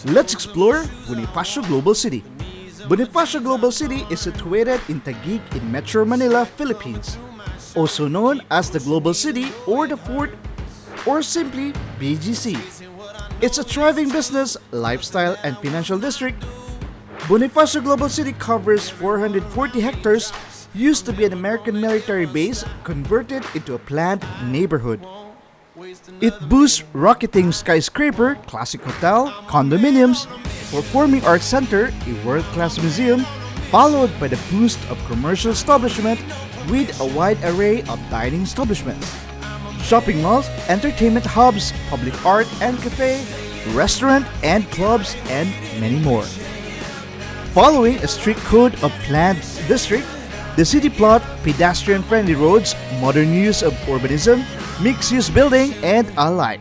Let's explore Bonifacio Global City. Bonifacio Global City is situated in Taguig in Metro Manila, Philippines. Also known as the Global City or the Fort or simply BGC. It's a thriving business, lifestyle, and financial district. Bonifacio Global City covers 440 hectares, used to be an American military base converted into a planned neighborhood. It boasts rocketing skyscraper, classic hotel, condominiums, performing arts center, a world-class museum, followed by the boost of commercial establishment with a wide array of dining establishments, shopping malls, entertainment hubs, public art and cafe, restaurant and clubs, and many more. Following a strict code of planned district, the city plot pedestrian-friendly roads, modern use of urbanism, mixed-use building, and alike.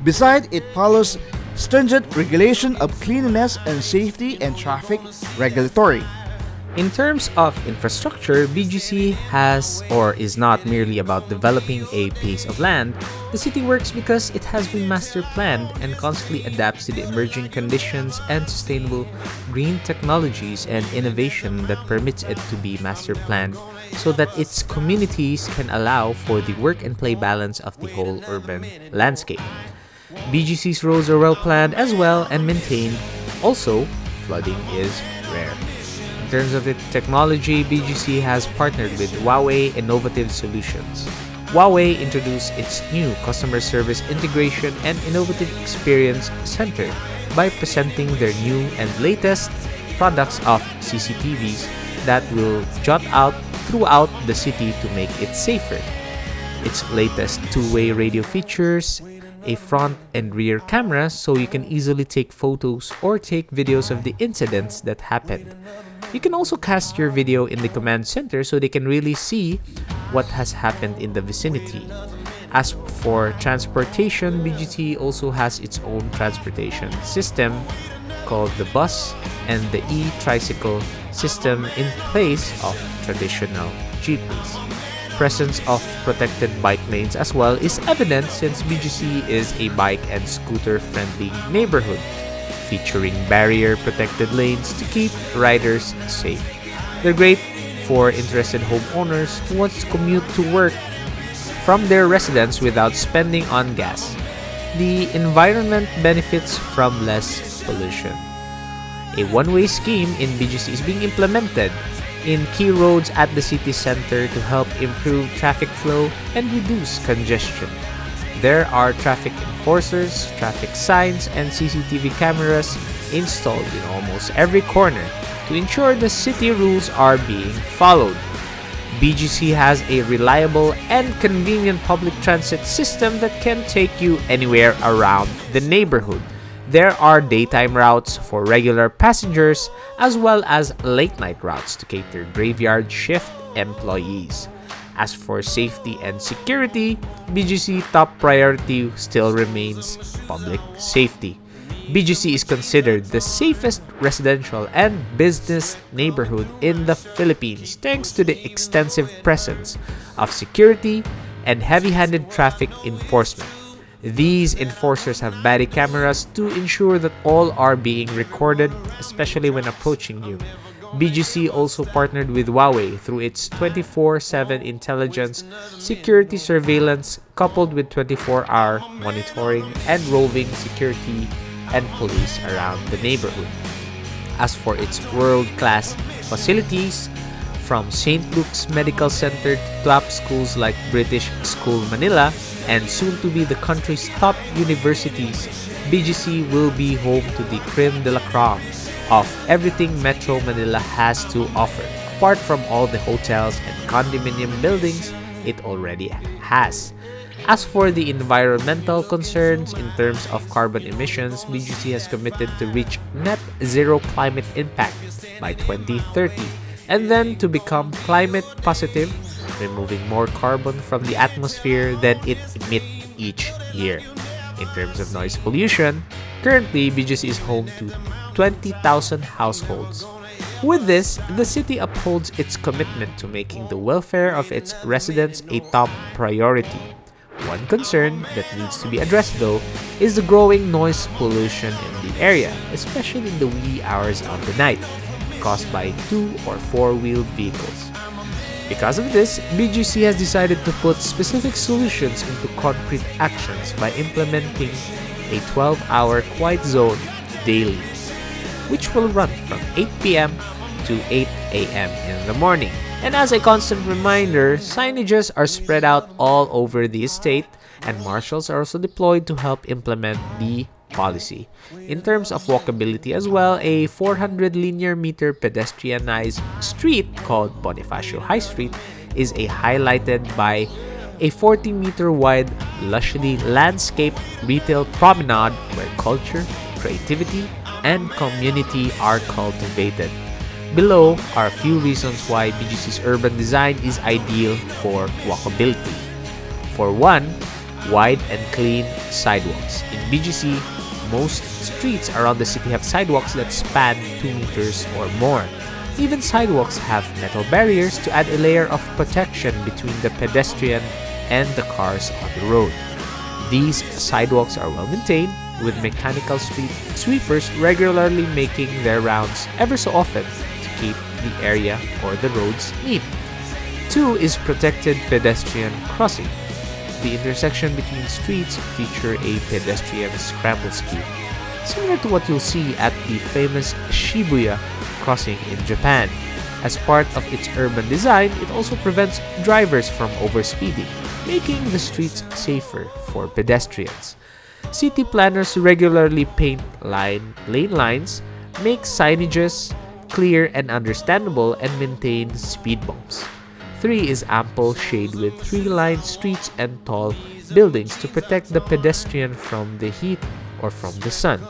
Besides, it follows stringent regulation of cleanliness and safety and traffic regulatory. In terms of infrastructure, BGC has or is not merely about developing a piece of land. The city works because it has been master planned and constantly adapts to the emerging conditions and sustainable green technologies and innovation that permits it to be master planned so that its communities can allow for the work and play balance of the whole urban landscape. BGC's roads are well planned as well and maintained. Also, flooding is rare. In terms of its technology, BGC has partnered with Huawei Innovative Solutions. Huawei introduced its new customer service integration and innovative experience center by presenting their new and latest products of CCTVs that will jut out throughout the city to make it safer. Its latest two-way radio features a front and rear camera so you can easily take photos or take videos of the incidents that happened. You can also cast your video in the command center so they can really see what has happened in the vicinity. As for transportation, BGT also has its own transportation system called the bus and the e-tricycle system in place of traditional jeepneys. Presence of protected bike lanes as well is evident since BGC is a bike and scooter friendly neighborhood, featuring barrier protected lanes to keep riders safe. They're great for interested homeowners who want to commute to work from their residence without spending on gas. The environment benefits from less pollution. A one-way scheme in BGC is being implemented in key roads at the city center to help improve traffic flow and reduce congestion. There are traffic enforcers, traffic signs, and CCTV cameras installed in almost every corner to ensure the city rules are being followed. BGC has a reliable and convenient public transit system that can take you anywhere around the neighborhood. There are daytime routes for regular passengers as well as late-night routes to cater graveyard shift employees. As for safety and security, BGC top priority still remains public safety. BGC is considered the safest residential and business neighborhood in the Philippines thanks to the extensive presence of security and heavy-handed traffic enforcement. These enforcers have body cameras to ensure that all are being recorded, especially when approaching you. BGC also partnered with Huawei through its 24/7 intelligence security surveillance coupled with 24-hour monitoring and roving security and police around the neighborhood. As for its world-class facilities, from St. Luke's Medical Center to top schools like British School Manila and soon to be the country's top universities, BGC will be home to the creme de la creme of everything Metro Manila has to offer, apart from all the hotels and condominium buildings it already has. As for the environmental concerns in terms of carbon emissions, BGC has committed to reach net zero climate impact by 2030 and then to become climate positive, removing more carbon from the atmosphere than it emits each year. In terms of noise pollution, currently BGC is home to 20,000 households. With this, the city upholds its commitment to making the welfare of its residents a top priority. One concern that needs to be addressed though is the growing noise pollution in the area, especially in the wee hours of the night, caused by 2 or 4-wheeled vehicles. Because of this, BGC has decided to put specific solutions into concrete actions by implementing a 12-hour quiet zone daily, which will run from 8 p.m. to 8 a.m. in the morning. And as a constant reminder, signages are spread out all over the estate, and marshals are also deployed to help implement the policy. In terms of walkability as well, a 400 linear meter pedestrianized street called Bonifacio High Street is highlighted by a 40-meter wide, lushly landscaped retail promenade where culture, creativity, and community are cultivated. Below are a few reasons why BGC's urban design is ideal for walkability. For one, wide and clean sidewalks. In BGC, most streets around the city have sidewalks that span 2 meters or more. Even sidewalks have metal barriers to add a layer of protection between the pedestrian and the cars on the road. These sidewalks are well maintained, with mechanical street sweepers regularly making their rounds ever so often to keep the area or the roads neat. 2 is protected pedestrian crossing. The intersection between streets feature a pedestrian scramble scheme, similar to what you'll see at the famous Shibuya crossing in Japan. As part of its urban design, it also prevents drivers from overspeeding, making the streets safer for pedestrians. City planners regularly paint lane lines, make signages clear and understandable, and maintain speed bumps. 3 is ample shade with tree-lined streets and tall buildings to protect the pedestrian from the heat or from the sun.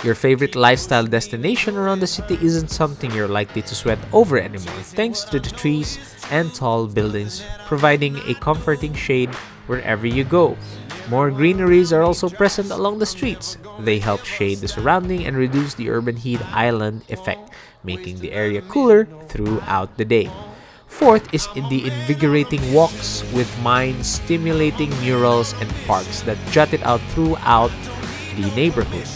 Your favorite lifestyle destination around the city isn't something you're likely to sweat over anymore, thanks to the trees and tall buildings providing a comforting shade wherever you go. More greeneries are also present along the streets. They help shade the surrounding and reduce the urban heat island effect, making the area cooler throughout the day. 4th is in the invigorating walks with mind-stimulating murals and parks that jut it out throughout the neighborhood.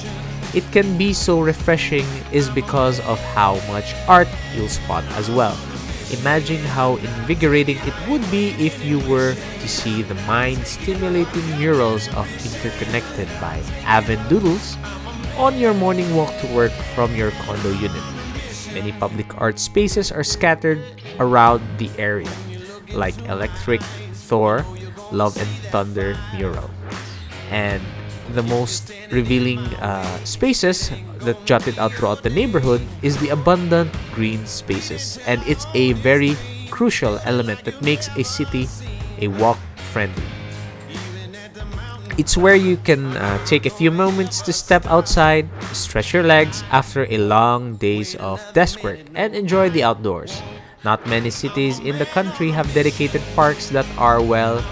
It can be so refreshing is because of how much art you'll spot as well. Imagine how invigorating it would be if you were to see the mind-stimulating murals of interconnected by avid doodles on your morning walk to work from your condo unit. Many public art spaces are scattered around the area, like Electric Thor, Love and Thunder mural. And the most revealing spaces that jutted out throughout the neighborhood is the abundant green spaces, and it's a very crucial element that makes a city a walk-friendly. It's where you can take a few moments to step outside, stretch your legs after a long days of desk work, and enjoy the outdoors. Not many cities in the country have dedicated parks that are well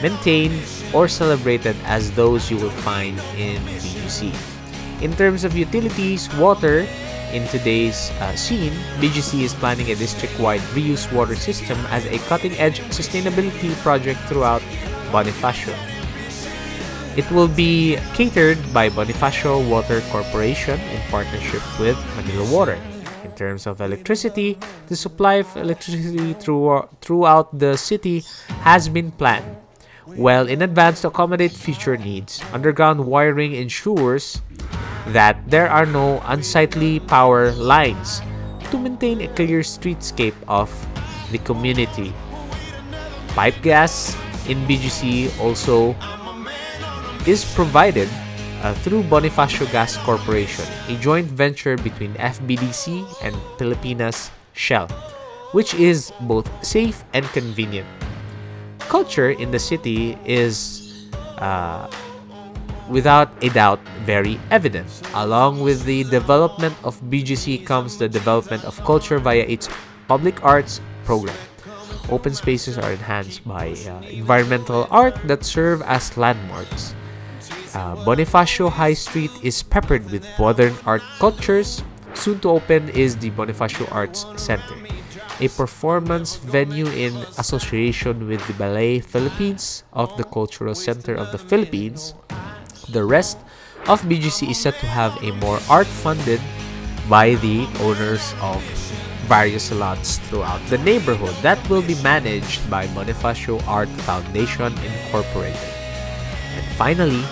maintained or celebrated as those you will find in BGC. In terms of utilities, water, in today's scene, BGC is planning a district-wide reuse water system as a cutting-edge sustainability project throughout Bonifacio. It will be catered by Bonifacio Water Corporation in partnership with Manila Water. In terms of electricity, the supply of electricity throughout the city has been planned well in advance to accommodate future needs. Underground wiring ensures that there are no unsightly power lines to maintain a clear streetscape of the community. Pipe gas in BGC also is provided through Bonifacio Gas Corporation, a joint venture between FBDC and Pilipinas Shell, which is both safe and convenient. Culture in the city is, without a doubt, very evident. Along with the development of BGC comes the development of culture via its public arts program. Open spaces are enhanced by environmental art that serve as landmarks. Bonifacio High Street is peppered with modern art cultures. Soon to open is the Bonifacio Arts Center. a performance venue in association with the Ballet Philippines of the Cultural Center of the Philippines. The rest of BGC is set to have a more art-funded by the owners of various lots throughout the neighborhood that will be managed by Bonifacio Art Foundation Incorporated. And finally,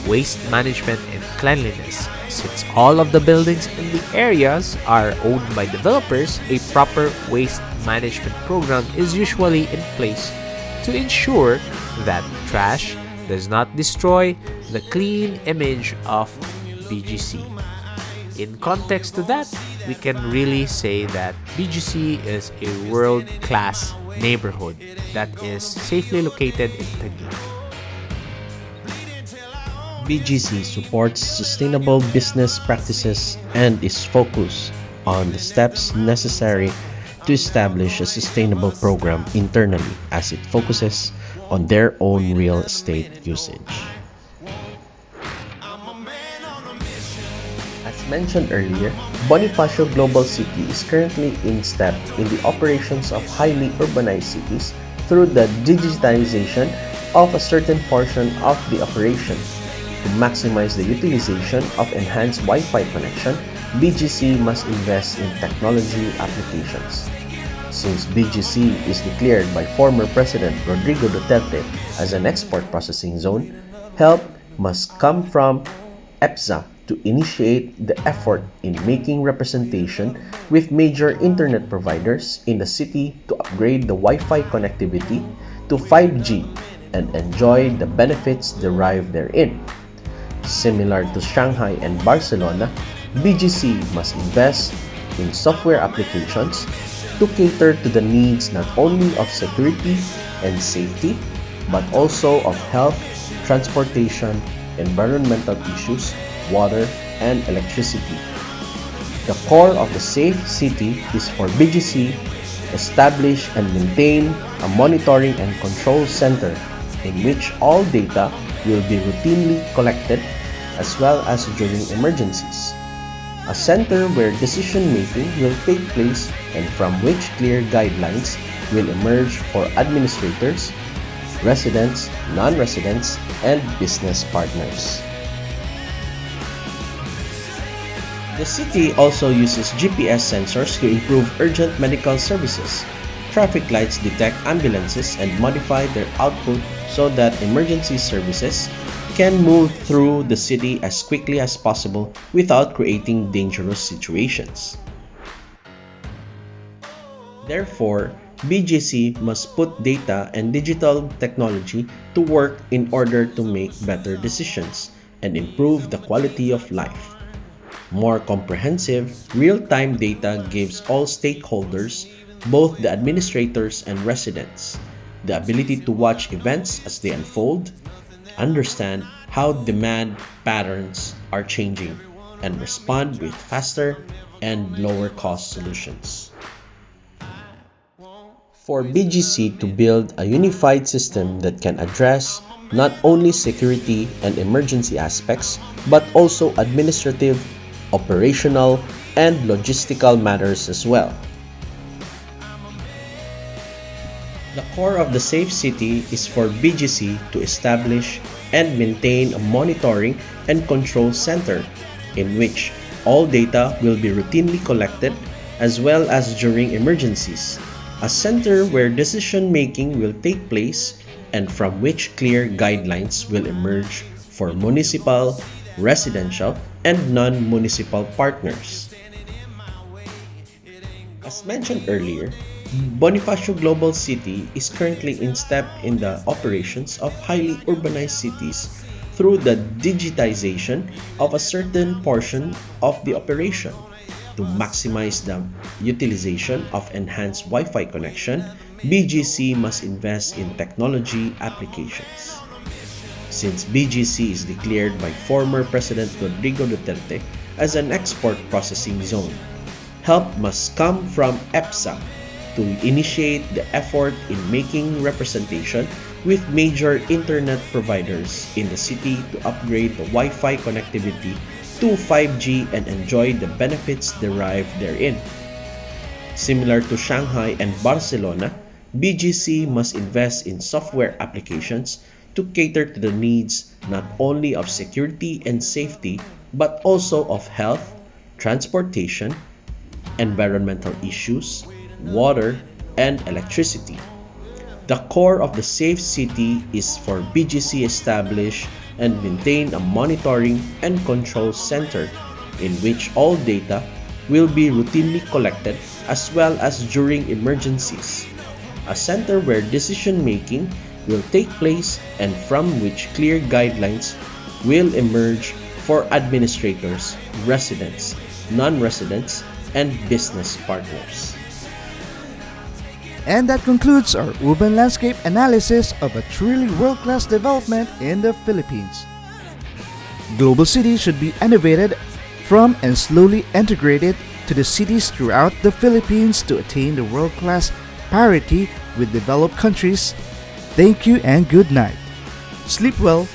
waste management and cleanliness. Since all of the buildings in the areas are owned by developers, a proper waste management program is usually in place to ensure that trash does not destroy the clean image of BGC. In context to that, we can really say that BGC is a world-class neighborhood that is safely located in Taguig. BGC supports sustainable business practices and is focused on the steps necessary to establish a sustainable program internally as it focuses on their own real estate usage. As mentioned earlier, Bonifacio Global City is currently in step in the operations of highly urbanized cities through the digitization of a certain portion of the operation. To maximize the utilization of enhanced Wi-Fi connection, BGC must invest in technology applications. Since BGC is declared by former President Rodrigo Duterte as an export processing zone, help must come from EPSA to initiate the effort in making representation with major internet providers in the city to upgrade the Wi-Fi connectivity to 5G and enjoy the benefits derived therein. Similar to Shanghai and Barcelona, BGC must invest in software applications to cater to the needs not only of security and safety, but also of health, transportation, environmental issues, water, and electricity. The core of the Safe City is for BGC establish and maintain a monitoring and control center in which all data will be routinely collected as well as during emergencies. A center where decision-making will take place and from which clear guidelines will emerge for administrators, residents, non-residents, and business partners. The city also uses GPS sensors to improve urgent medical services. Traffic lights detect ambulances and modify their output so that emergency services can move through the city as quickly as possible without creating dangerous situations. Therefore, BGC must put data and digital technology to work in order to make better decisions and improve the quality of life. More comprehensive, real-time data gives all stakeholders, both the administrators and residents, the ability to watch events as they unfold, understand how demand patterns are changing, and respond with faster and lower-cost solutions. For BGC to build a unified system that can address not only security and emergency aspects, but also administrative, operational, and logistical matters as well. The core of the Safe City is for BGC to establish and maintain a monitoring and control center in which all data will be routinely collected as well as during emergencies. A center where decision-making will take place and from which clear guidelines will emerge for municipal, residential, and non-municipal partners. As mentioned earlier, Bonifacio Global City is currently in step in the operations of highly urbanized cities through the digitization of a certain portion of the operation. To maximize the utilization of enhanced Wi-Fi connection, BGC must invest in technology applications. Since BGC is declared by former President Rodrigo Duterte as an export processing zone, help must come from EPSA to initiate the effort in making representation with major internet providers in the city to upgrade the Wi-Fi connectivity to 5G and enjoy the benefits derived therein. Similar to Shanghai and Barcelona, BGC must invest in software applications to cater to the needs not only of security and safety, but also of health, transportation, environmental issues, water, and electricity. The core of the Safe City is for BGC establish and maintain a monitoring and control center in which all data will be routinely collected as well as during emergencies. A center where decision making will take place and from which clear guidelines will emerge for administrators, residents, non-residents, and business partners. And that concludes our urban landscape analysis of a truly world-class development in the Philippines. Global cities should be innovated from and slowly integrated to the cities throughout the Philippines to attain the world-class parity with developed countries. Thank you and good night. Sleep well.